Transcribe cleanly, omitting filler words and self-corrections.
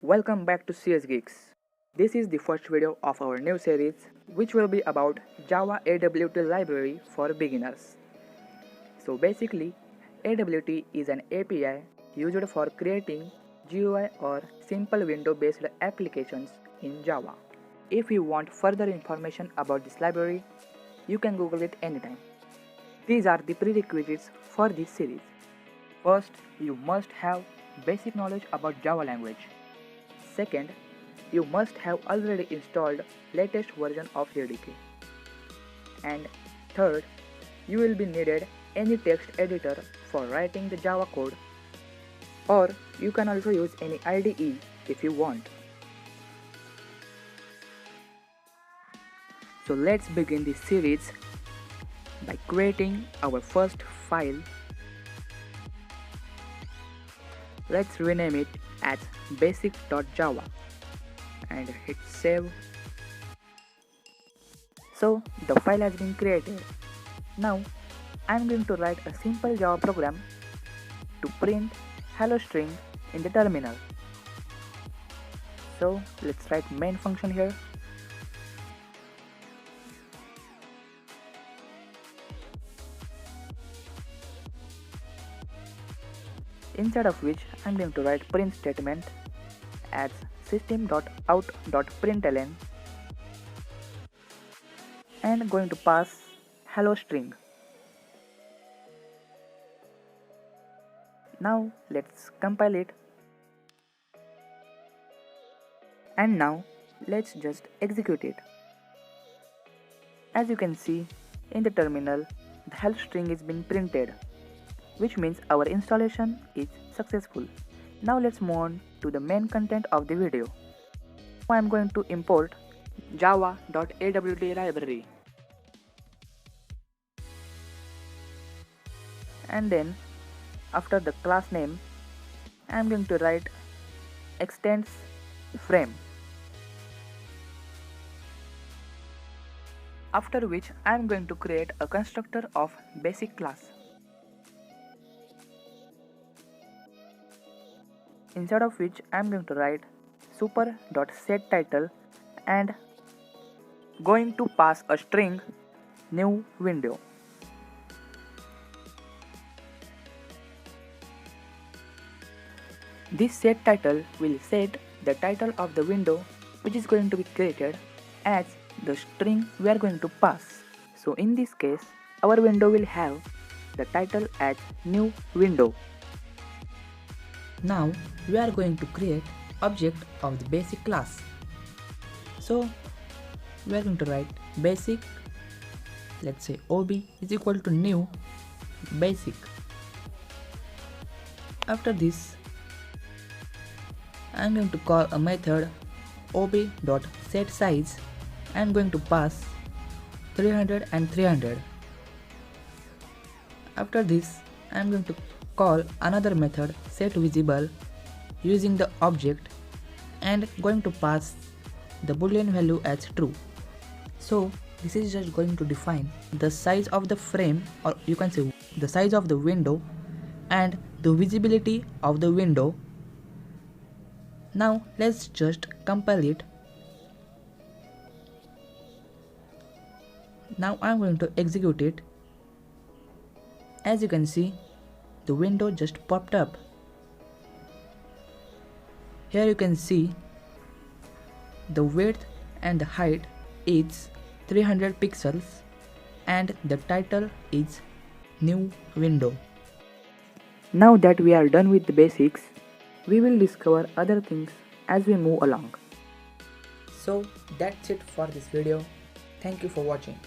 Welcome back to CS Geeks. This is the first video of our new series which will be about Java Awt library for beginners. So basically, Awt is an API used for creating GUI or simple window-based applications in Java. If you want further information about this library, you can Google it anytime. These are the prerequisites for this series. First, you must have basic knowledge about Java language. Second, you must have already installed latest version of JDK. And third, you will be needed any text editor for writing the Java code, or you can also use any IDE if you want. So let's begin this series by creating our first file. Let's rename it as basic.java and hit save. So the file has been created. Now I'm going to write a simple Java program to print hello string in the terminal. So let's write main function here. Inside of which I'm going to write print statement as system.out.println and going to pass hello string. Now let's compile it, and now let's just execute it. As you can see in the terminal, the hello string is being printed, which means our installation is successful. Now let's move on to the main content of the video. Now I am going to import java.awt library, and then after the class name I am going to write extends frame, after which I am going to create a constructor of basic class. Inside of which I am going to write super.setTitle and going to pass a string new window. This setTitle will set the title of the window which is going to be created as the string we are going to pass. So in this case, our window will have the title as new window. Now we are going to create object of the basic class. So we are going to write basic, let's say ob is equal to new basic. After this I am going to call a method ob.setSize. I am going to pass 300 and 300. After this I am going to call another method setVisible using the object and going to pass the boolean value as true. So this is just going to define the size of the frame, or you can say the size of the window and the visibility of the window. Now let's just compile it. Now I'm going to execute it. As you can see, the window just popped up. Here you can see the width and the height is 300 pixels and the title is new window. Now that we are done with the basics, we will discover other things as we move along. So that's it for this video. Thank you for watching.